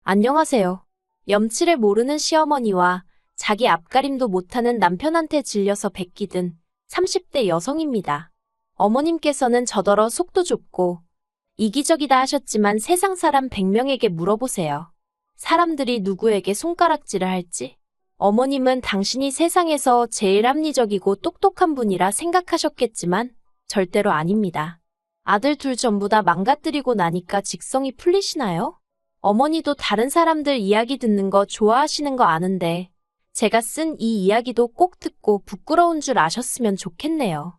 안녕하세요. 염치를 모르는 시어머니와 자기 앞가림도 못하는 남편한테 질려서 베끼든 30대 여성입니다. 어머님께서는 저더러 속도 좁고 이기적이다 하셨지만 세상 사람 100명에게 물어보세요. 사람들이 누구에게 손가락질을 할지? 어머님은 당신이 세상에서 제일 합리적이고 똑똑한 분이라 생각하셨겠지만 절대로 아닙니다. 아들 둘 전부 다 망가뜨리고 나니까 직성이 풀리시나요? 어머니도 다른 사람들 이야기 듣는 거 좋아하시는 거 아는데 제가 쓴 이 이야기도 꼭 듣고 부끄러운 줄 아셨으면 좋겠네요.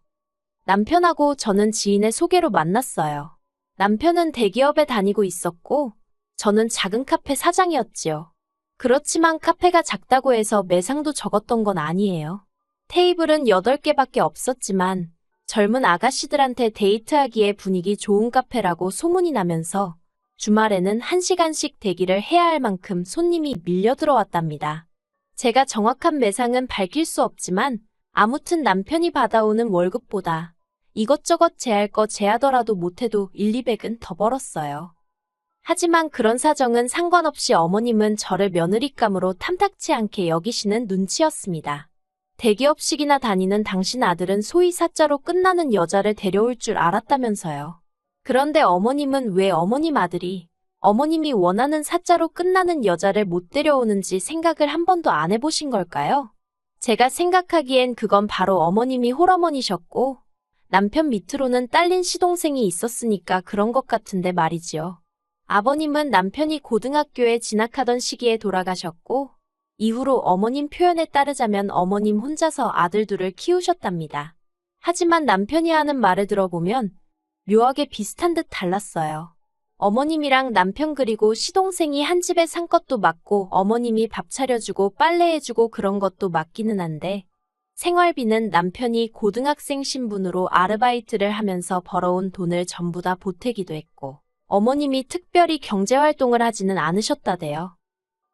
남편하고 저는 지인의 소개로 만났어요. 남편은 대기업에 다니고 있었고 저는 작은 카페 사장이었지요. 그렇지만 카페가 작다고 해서 매상도 적었던 건 아니에요. 테이블은 8개밖에 없었지만 젊은 아가씨들한테 데이트하기에 분위기 좋은 카페라고 소문이 나면서 주말에는 1시간씩 대기를 해야 할 만큼 손님이 밀려 들어왔답니다. 제가 정확한 매상은 밝힐 수 없지만 아무튼 남편이 받아오는 월급보다 이것저것 제할 거 제하더라도 못해도 1,200은 더 벌었어요. 하지만 그런 사정은 상관없이 어머님은 저를 며느리감으로 탐탁치 않게 여기시는 눈치였습니다. 대기업식이나 다니는 당신 아들은 소위 사자로 끝나는 여자를 데려올 줄 알았다면서요. 그런데 어머님은 왜 어머님 아들이 어머님이 원하는 사자로 끝나는 여자를 못 데려오는지 생각을 한 번도 안 해보신 걸까요? 제가 생각하기엔 그건 바로 어머님이 홀어머니셨고 남편 밑으로는 딸린 시동생이 있었으니까 그런 것 같은데 말이지요. 아버님은 남편이 고등학교에 진학하던 시기에 돌아가셨고 이후로 어머님 표현에 따르자면 어머님 혼자서 아들 둘을 키우셨답니다. 하지만 남편이 하는 말을 들어보면 묘하게 비슷한 듯 달랐어요. 어머님이랑 남편 그리고 시동생이 한 집에 산 것도 맞고 어머님이 밥 차려주고 빨래해주고 그런 것도 맞기는 한데 생활비는 남편이 고등학생 신분으로 아르바이트를 하면서 벌어온 돈을 전부 다 보태기도 했고 어머님이 특별히 경제활동을 하지는 않으셨다대요.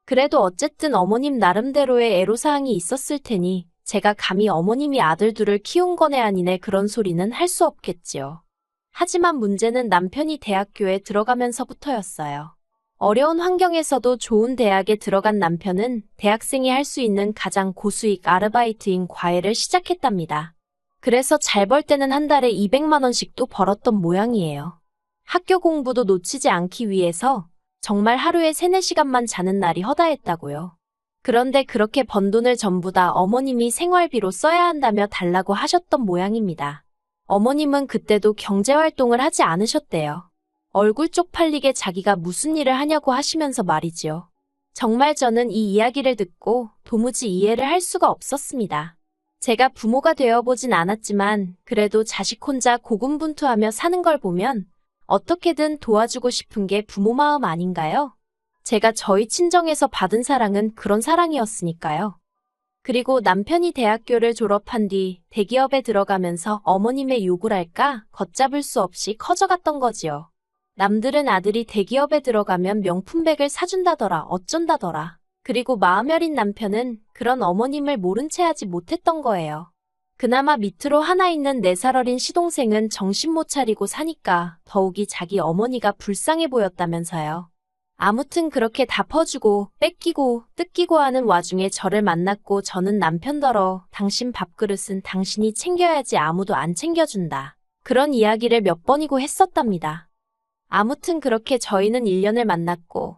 그래도 어쨌든 어머님 나름대로의 애로사항이 있었을 테니 제가 감히 어머님이 아들 둘을 키운 거네 아니네 그런 소리는 할 수 없겠지요. 하지만 문제는 남편이 대학교에 들어가면서부터였어요. 어려운 환경에서도 좋은 대학에 들어간 남편은 대학생이 할 수 있는 가장 고수익 아르바이트인 과외를 시작했답니다. 그래서 잘 벌 때는 한 달에 200만 원씩도 벌었던 모양이에요. 학교 공부도 놓치지 않기 위해서 정말 하루에 3, 4시간만 자는 날이 허다했다고요. 그런데 그렇게 번 돈을 전부 다 어머님이 생활비로 써야 한다며 달라고 하셨던 모양입니다. 어머님은 그때도 경제활동을 하지 않으셨대요. 얼굴 쪽팔리게 자기가 무슨 일을 하냐고 하시면서 말이지요. 정말 저는 이 이야기를 듣고 도무지 이해를 할 수가 없었습니다. 제가 부모가 되어보진 않았지만 그래도 자식 혼자 고군분투하며 사는 걸 보면 어떻게든 도와주고 싶은 게 부모 마음 아닌가요? 제가 저희 친정에서 받은 사랑은 그런 사랑이었으니까요. 그리고 남편이 대학교를 졸업한 뒤 대기업에 들어가면서 어머님의 욕을 할까 걷잡을 수 없이 커져갔던 거지요. 남들은 아들이 대기업에 들어가면 명품백을 사준다더라 어쩐다더라. 그리고 마음 여린 남편은 그런 어머님을 모른 채 하지 못했던 거예요. 그나마 밑으로 하나 있는 4살 어린 시동생은 정신 못 차리고 사니까 더욱이 자기 어머니가 불쌍해 보였다면서요. 아무튼 그렇게 다 퍼주고 뺏기고 뜯기고 하는 와중에 저를 만났고 저는 남편더러 당신 밥그릇은 당신이 챙겨야지 아무도 안 챙겨준다. 그런 이야기를 몇 번이고 했었답니다. 아무튼 그렇게 저희는 1년을 만났고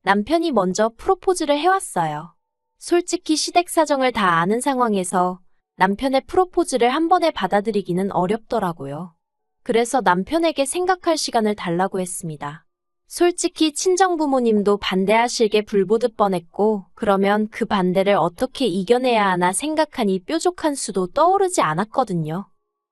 남편이 먼저 프로포즈를 해왔어요. 솔직히 시댁 사정을 다 아는 상황에서 남편의 프로포즈를 한 번에 받아들이기는 어렵더라고요. 그래서 남편에게 생각할 시간을 달라고 했습니다. 솔직히 친정부모님도 반대하실게 불보듯 뻔했고 그러면 그 반대를 어떻게 이겨내야 하나 생각하니 뾰족한 수도 떠오르지 않았거든요.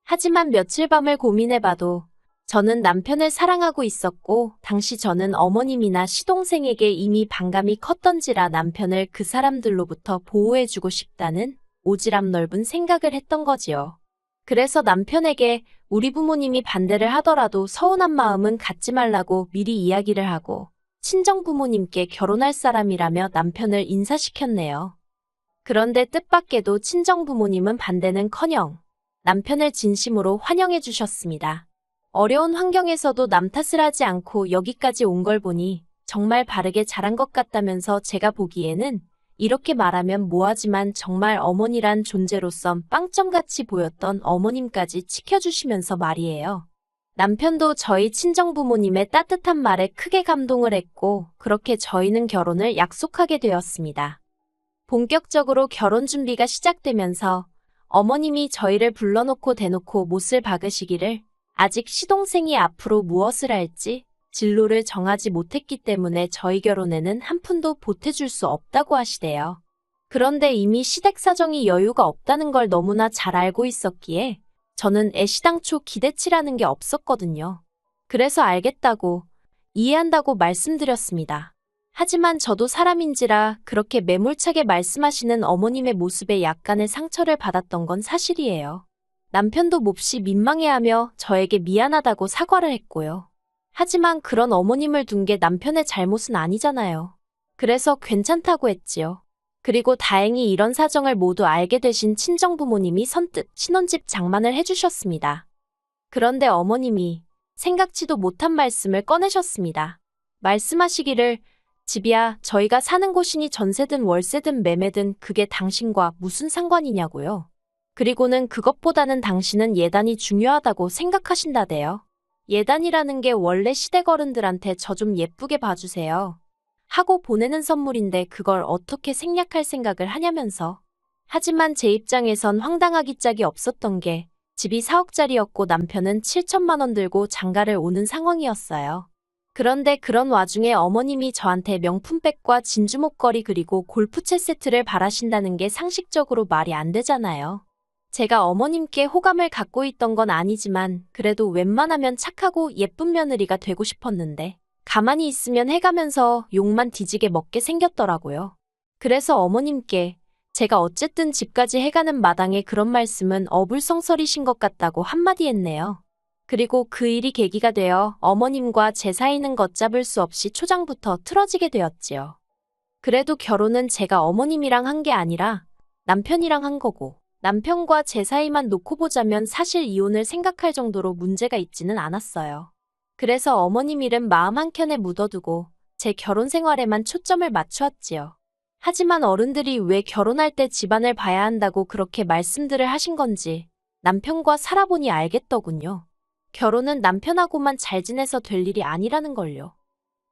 하지만 며칠 밤을 고민해봐도 저는 남편을 사랑하고 있었고 당시 저는 어머님이나 시동생에게 이미 반감이 컸던지라 남편을 그 사람들로부터 보호해주고 싶다는 오지랖 넓은 생각을 했던 거지요. 그래서 남편에게 우리 부모님이 반대를 하더라도 서운한 마음은 갖지 말라고 미리 이야기를 하고 친정 부모님께 결혼할 사람이라며 남편을 인사시켰네요. 그런데 뜻밖에도 친정 부모님은 반대는커녕 남편을 진심으로 환영해 주셨습니다. 어려운 환경에서도 남 탓을 하지 않고 여기까지 온 걸 보니 정말 바르게 잘한 것 같다면서 제가 보기에는 이렇게 말하면 뭐하지만 정말 어머니란 존재로선 빵점같이 보였던 어머님까지 지켜주시면서 말이에요. 남편도 저희 친정부모님의 따뜻한 말에 크게 감동을 했고 그렇게 저희는 결혼을 약속하게 되었습니다. 본격적으로 결혼 준비가 시작되면서 어머님이 저희를 불러놓고 대놓고 못을 박으시기를 아직 시동생이 앞으로 무엇을 할지 진로를 정하지 못했기 때문에 저희 결혼에는 한 푼도 보태줄 수 없다고 하시대요. 그런데 이미 시댁 사정이 여유가 없다는 걸 너무나 잘 알고 있었기에 저는 애시당초 기대치라는 게 없었거든요. 그래서 알겠다고, 이해한다고 말씀드렸습니다. 하지만 저도 사람인지라 그렇게 매몰차게 말씀하시는 어머님의 모습에 약간의 상처를 받았던 건 사실이에요. 남편도 몹시 민망해하며 저에게 미안하다고 사과를 했고요. 하지만 그런 어머님을 둔 게 남편의 잘못은 아니잖아요. 그래서 괜찮다고 했지요. 그리고 다행히 이런 사정을 모두 알게 되신 친정부모님이 선뜻 신혼집 장만을 해주셨습니다. 그런데 어머님이 생각지도 못한 말씀을 꺼내셨습니다. 말씀하시기를 집이야 저희가 사는 곳이니 전세든 월세든 매매든 그게 당신과 무슨 상관이냐고요. 그리고는 그것보다는 당신은 예단이 중요하다고 생각하신다대요. 예단이라는 게 원래 시댁 어른들한테 저 좀 예쁘게 봐주세요 하고 보내는 선물인데 그걸 어떻게 생략할 생각을 하냐면서. 하지만 제 입장에선 황당하기 짝이 없었던 게 집이 4억짜리였고 남편은 7천만 원 들고 장가를 오는 상황이었어요. 그런데 그런 와중에 어머님이 저한테 명품백과 진주 목걸이 그리고 골프채 세트를 바라신다는 게 상식적으로 말이 안 되잖아요. 제가 어머님께 호감을 갖고 있던 건 아니지만 그래도 웬만하면 착하고 예쁜 며느리가 되고 싶었는데 가만히 있으면 해가면서 욕만 뒤지게 먹게 생겼더라고요. 그래서 어머님께 제가 어쨌든 집까지 해가는 마당에 그런 말씀은 어불성설이신 것 같다고 한마디 했네요. 그리고 그 일이 계기가 되어 어머님과 제 사이는 걷잡을 수 없이 초장부터 틀어지게 되었지요. 그래도 결혼은 제가 어머님이랑 한 게 아니라 남편이랑 한 거고 남편과 제 사이만 놓고 보자면 사실 이혼을 생각할 정도로 문제가 있지는 않았어요. 그래서 어머님 일은 마음 한켠에 묻어두고 제 결혼 생활에만 초점을 맞추었지요. 하지만 어른들이 왜 결혼할 때 집안을 봐야 한다고 그렇게 말씀들을 하신 건지 남편과 살아보니 알겠더군요. 결혼은 남편하고만 잘 지내서 될 일이 아니라는 걸요.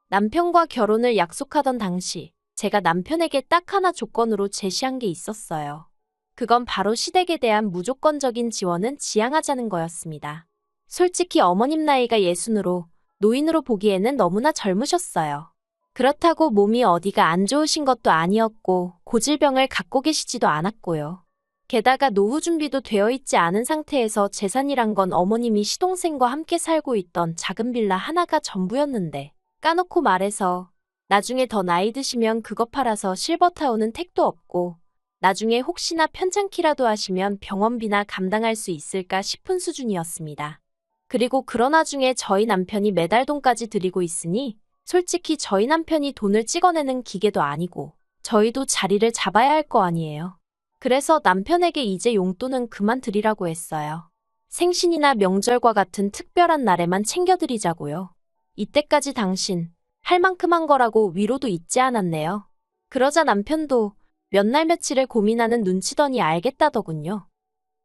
남편과 결혼을 약속하던 당시 제가 남편에게 딱 하나 조건으로 제시한 게 있었어요. 그건 바로 시댁에 대한 무조건적인 지원은 지양하자는 거였습니다. 솔직히 어머님 나이가 60으로 노인으로 보기에는 너무나 젊으셨어요. 그렇다고 몸이 어디가 안 좋으신 것도 아니었고 고질병을 갖고 계시지도 않았고요. 게다가 노후 준비도 되어 있지 않은 상태에서 재산이란 건 어머님이 시동생과 함께 살고 있던 작은 빌라 하나가 전부였는데 까놓고 말해서 나중에 더 나이 드시면 그거 팔아서 실버타운은 택도 없고 나중에 혹시나 편찮기라도 하시면 병원비나 감당할 수 있을까 싶은 수준이었습니다. 그리고 그런 와중에 저희 남편이 매달 돈까지 들이고 있으니 솔직히 저희 남편이 돈을 찍어내는 기계도 아니고 저희도 자리를 잡아야 할 거 아니에요. 그래서 남편에게 이제 용돈은 그만 드리라고 했어요. 생신이나 명절과 같은 특별한 날에만 챙겨드리자고요. 이때까지 당신 할 만큼 한 거라고 위로도 잊지 않았네요. 그러자 남편도 몇 날 며칠을 고민하는 눈치더니 알겠다더군요.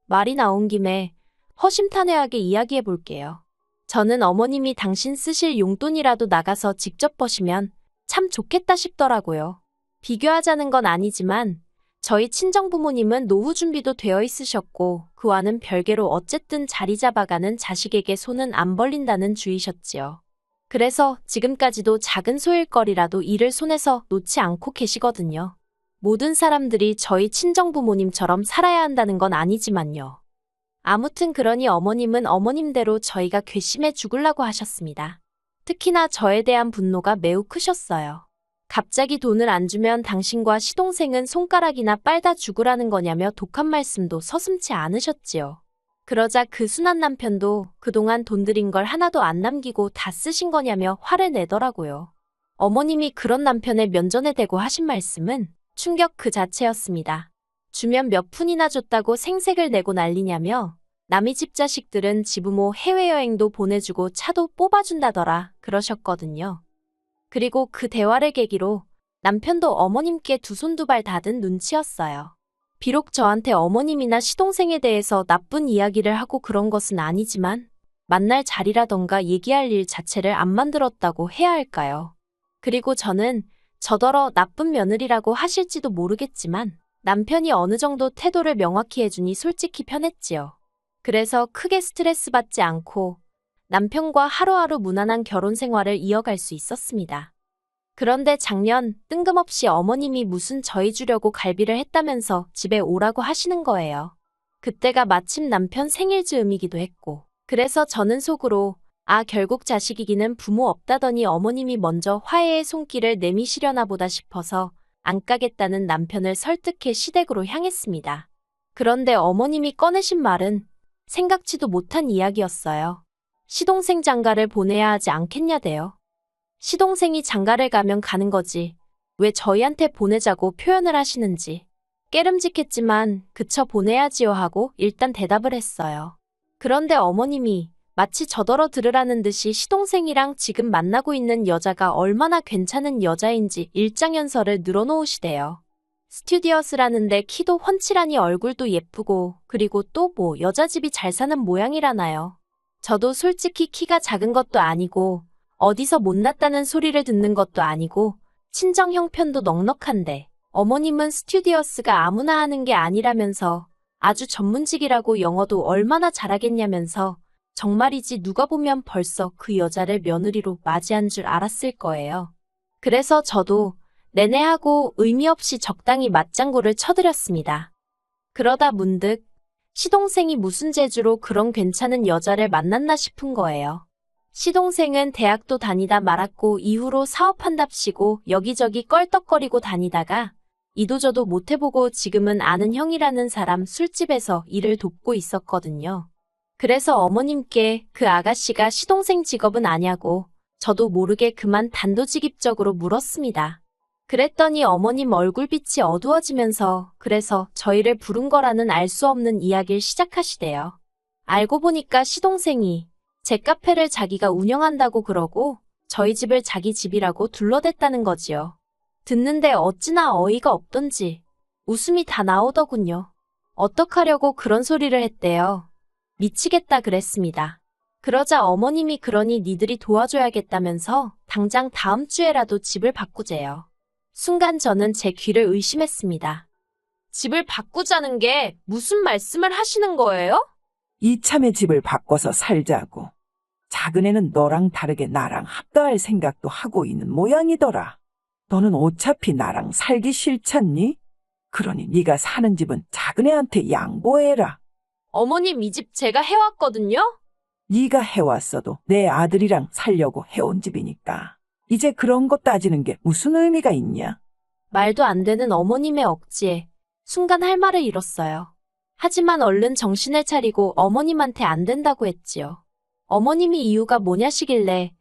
말이 나온 김에 허심탄회하게 이야기해 볼게요. 저는 어머님이 당신 쓰실 용돈이라도 나가서 직접 버시면 참 좋겠다 싶더라고요. 비교하자는 건 아니지만 저희 친정부모님은 노후 준비도 되어 있으셨고 그와는 별개로 어쨌든 자리 잡아가는 자식에게 손은 안 벌린다는 주의셨지요. 그래서 지금까지도 작은 소일거리라도 일을 손에서 놓지 않고 계시거든요. 모든 사람들이 저희 친정부모님처럼 살아야 한다는 건 아니지만요. 아무튼 그러니 어머님은 어머님대로 저희가 괘씸해 죽으려고 하셨습니다. 특히나 저에 대한 분노가 매우 크셨어요. 갑자기 돈을 안 주면 당신과 시동생은 손가락이나 빨다 죽으라는 거냐며 독한 말씀도 서슴지 않으셨지요. 그러자 그 순한 남편도 그동안 돈 들인 걸 하나도 안 남기고 다 쓰신 거냐며 화를 내더라고요. 어머님이 그런 남편의 면전에 대고 하신 말씀은 충격 그 자체였습니다. 주면 몇 푼이나 줬다고 생색을 내고 난리냐며 남의 집 자식들은 지부모 해외여행도 보내주고 차도 뽑아준다더라 그러셨거든요. 그리고 그 대화를 계기로 남편도 어머님께 두 손 두 발 닫은 눈치였어요. 비록 저한테 어머님이나 시동생에 대해서 나쁜 이야기를 하고 그런 것은 아니지만 만날 자리라던가 얘기할 일 자체를 안 만들었다고 해야 할까요? 그리고 저는 저더러 나쁜 며느리라고 하실지도 모르겠지만 남편이 어느 정도 태도를 명확히 해주니 솔직히 편했지요. 그래서 크게 스트레스 받지 않고 남편과 하루하루 무난한 결혼 생활을 이어갈 수 있었습니다. 그런데 작년 뜬금없이 어머님이 무슨 저희 주려고 갈비를 했다면서 집에 오라고 하시는 거예요. 그때가 마침 남편 생일 즈음이기도 했고 그래서 저는 속으로 결국 자식이기는 부모 없다더니 어머님이 먼저 화해의 손길을 내미시려나 보다 싶어서 안 까겠다는 남편을 설득해 시댁으로 향했습니다. 그런데 어머님이 꺼내신 말은 생각지도 못한 이야기였어요. 시동생 장가를 보내야 하지 않겠냐대요. 시동생이 장가를 가면 가는 거지. 왜 저희한테 보내자고 표현을 하시는지. 깨름직했지만 그쳐 보내야지요 하고 일단 대답을 했어요. 그런데 어머님이 마치 저더러 들으라는 듯이 시동생이랑 지금 만나고 있는 여자가 얼마나 괜찮은 여자인지 일장연설을 늘어놓으시대요. 스튜디어스라는데 키도 훤칠하니 얼굴도 예쁘고 그리고 또 뭐 여자집이 잘 사는 모양이라나요. 저도 솔직히 키가 작은 것도 아니고 어디서 못났다는 소리를 듣는 것도 아니고 친정 형편도 넉넉한데 어머님은 스튜디어스가 아무나 하는 게 아니라면서 아주 전문직이라고 영어도 얼마나 잘하겠냐면서 정말이지 누가 보면 벌써 그 여자를 며느리로 맞이한 줄 알았을 거예요. 그래서 저도 내내 하고 의미 없이 적당히 맞장구를 쳐드렸습니다. 그러다 문득 시동생이 무슨 재주로 그런 괜찮은 여자를 만났나 싶은 거예요. 시동생은 대학도 다니다 말았고 이후로 사업한답시고 여기저기 껄떡거리고 다니다가 이도저도 못해보고 지금은 아는 형이라는 사람 술집에서 일을 돕고 있었거든요. 그래서 어머님께 그 아가씨가 시동생 직업은 아냐고 저도 모르게 그만 단도직입적으로 물었습니다. 그랬더니 어머님 얼굴빛이 어두워지면서 그래서 저희를 부른 거라는 알 수 없는 이야기를 시작하시대요. 알고 보니까 시동생이 제 카페를 자기가 운영한다고 그러고 저희 집을 자기 집이라고 둘러댔다는 거지요. 듣는데 어찌나 어이가 없던지 웃음이 다 나오더군요. 어떡하려고 그런 소리를 했대요. 미치겠다 그랬습니다. 그러자 어머님이 그러니 니들이 도와줘야겠다면서 당장 다음 주에라도 집을 바꾸재요. 순간 저는 제 귀를 의심했습니다. 집을 바꾸자는 게 무슨 말씀을 하시는 거예요? 이참에 집을 바꿔서 살자고. 작은 애는 너랑 다르게 나랑 합가할 생각도 하고 있는 모양이더라. 너는 어차피 나랑 살기 싫잖니? 그러니 네가 사는 집은 작은 애한테 양보해라. 어머님 이 집 제가 해왔거든요? 네가 해왔어도 내 아들이랑 살려고 해온 집이니까. 이제 그런 거 따지는 게 무슨 의미가 있냐? 말도 안 되는 어머님의 억지에 순간 할 말을 잃었어요. 하지만 얼른 정신을 차리고 어머님한테 안 된다고 했지요. 어머님이 이유가 뭐냐시길래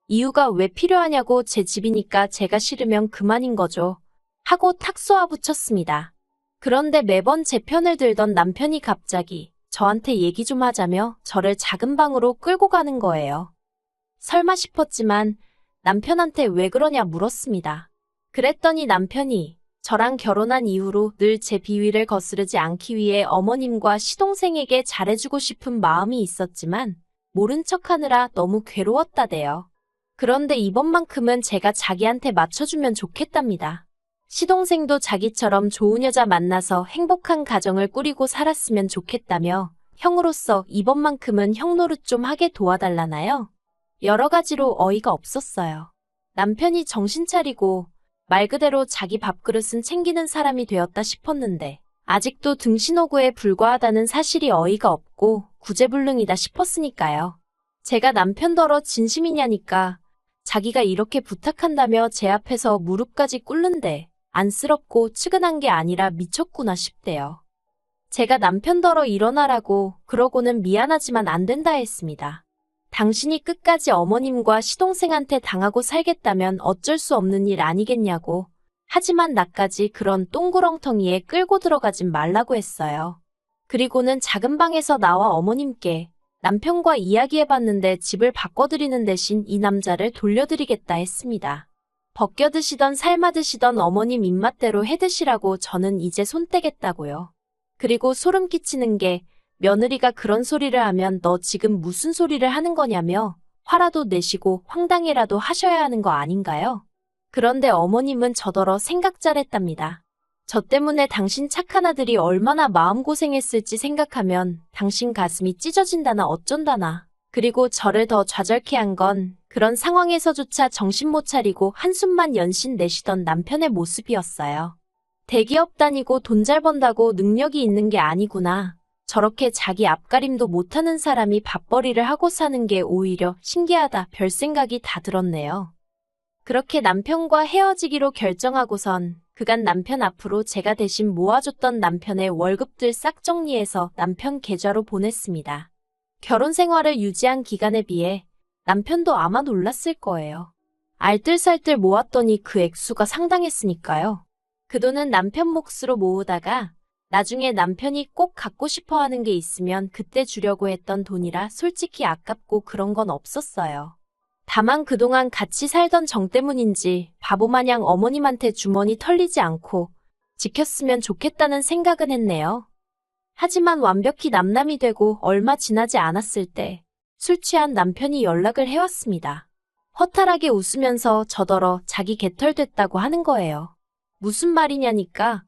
이유가 왜 필요하냐고 제 집이니까 제가 싫으면 그만인 거죠. 하고 탁 쏘아붙였습니다. 그런데 매번 제 편을 들던 남편이 갑자기 저한테 얘기 좀 하자며 저를 작은 방으로 끌고 가는 거예요. 설마 싶었지만 남편한테 왜 그러냐 물었습니다. 그랬더니 남편이 저랑 결혼한 이후로 늘 제 비위를 거스르지 않기 위해 어머님과 시동생에게 잘해주고 싶은 마음이 있었지만 모른 척하느라 너무 괴로웠다대요. 그런데 이번만큼은 제가 자기한테 맞춰주면 좋겠답니다. 시동생도 자기처럼 좋은 여자 만나서 행복한 가정을 꾸리고 살았으면 좋겠다며 형으로서 이번만큼은 형 노릇 좀 하게 도와달라나요? 여러 가지로 어이가 없었어요. 남편이 정신 차리고 말 그대로 자기 밥그릇은 챙기는 사람이 되었다 싶었는데 아직도 등신호구에 불과하다는 사실이 어이가 없고 구제불능이다 싶었으니까요. 제가 남편더러 진심이냐니까 자기가 이렇게 부탁한다며 제 앞에서 무릎까지 꿇는데 안쓰럽고 측은한 게 아니라 미쳤구나 싶대요. 제가 남편더러 일어나라고 그러고는 미안하지만 안 된다 했습니다. 당신이 끝까지 어머님과 시동생한테 당하고 살겠다면 어쩔 수 없는 일 아니겠냐고. 하지만 나까지 그런 똥구렁텅이에 끌고 들어가진 말라고 했어요. 그리고는 작은 방에서 나와 어머님께 남편과 이야기해봤는데 집을 바꿔드리는 대신 이 남자를 돌려드리겠다 했습니다. 벗겨 드시던 삶아 드시던 어머님 입맛대로 해 드시라고 저는 이제 손 떼겠다고요. 그리고 소름 끼치는 게 며느리가 그런 소리를 하면 너 지금 무슨 소리를 하는 거냐며 화라도 내시고 황당해라도 하셔야 하는 거 아닌가요? 그런데 어머님은 저더러 생각 잘했답니다. 저 때문에 당신 착한 아들이 얼마나 마음고생했을지 생각하면 당신 가슴이 찢어진다나 어쩐다나. 그리고 저를 더 좌절케 한 건 그런 상황에서조차 정신 못 차리고 한숨만 연신 내쉬던 남편의 모습이었어요. 대기업 다니고 돈 잘 번다고 능력이 있는 게 아니구나. 저렇게 자기 앞가림도 못하는 사람이 밥벌이를 하고 사는 게 오히려 신기하다 별 생각이 다 들었네요. 그렇게 남편과 헤어지기로 결정하고선 그간 남편 앞으로 제가 대신 모아줬던 남편의 월급들 싹 정리해서 남편 계좌로 보냈습니다. 결혼 생활을 유지한 기간에 비해 남편도 아마 놀랐을 거예요. 알뜰살뜰 모았더니 그 액수가 상당했으니까요. 그 돈은 남편 몫으로 모으다가 나중에 남편이 꼭 갖고 싶어 하는 게 있으면 그때 주려고 했던 돈이라 솔직히 아깝고 그런 건 없었어요. 다만 그동안 같이 살던 정 때문인지 바보마냥 어머님한테 주머니 털리지 않고 지켰으면 좋겠다는 생각은 했네요. 하지만 완벽히 남남이 되고 얼마 지나지 않았을 때 술 취한 남편이 연락을 해왔습니다. 허탈하게 웃으면서 저더러 자기 개털됐다고 하는 거예요. 무슨 말이냐니까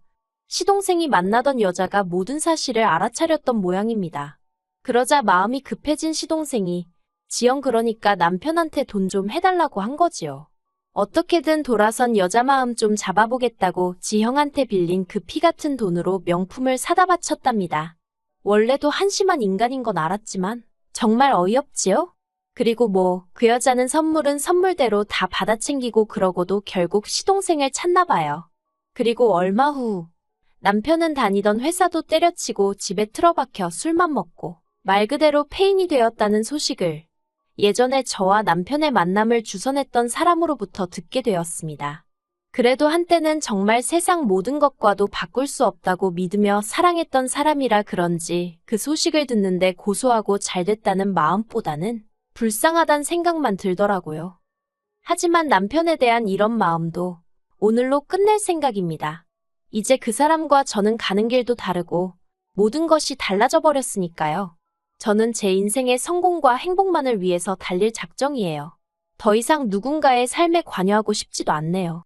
시동생이 만나던 여자가 모든 사실을 알아차렸던 모양입니다. 그러자 마음이 급해진 시동생이 지영 그러니까 남편한테 돈 좀 해달라고 한 거지요. 어떻게든 돌아선 여자 마음 좀 잡아보겠다고 지형한테 빌린 그 피 같은 돈으로 명품을 사다 바쳤답니다. 원래도 한심한 인간인 건 알았지만 정말 어이없지요? 그리고 그 여자는 선물은 선물대로 다 받아 챙기고 그러고도 결국 시동생을 찾나 봐요. 그리고 얼마 후 남편은 다니던 회사도 때려치고 집에 틀어박혀 술만 먹고 말 그대로 폐인이 되었다는 소식을 예전에 저와 남편의 만남을 주선했던 사람으로부터 듣게 되었습니다. 그래도 한때는 정말 세상 모든 것과도 바꿀 수 없다고 믿으며 사랑했던 사람이라 그런지 그 소식을 듣는데 고소하고 잘됐다는 마음보다는 불쌍하단 생각만 들더라고요. 하지만 남편에 대한 이런 마음도 오늘로 끝낼 생각입니다. 이제 그 사람과 저는 가는 길도 다르고 모든 것이 달라져 버렸으니까요. 저는 제 인생의 성공과 행복만을 위해서 달릴 작정이에요. 더 이상 누군가의 삶에 관여하고 싶지도 않네요.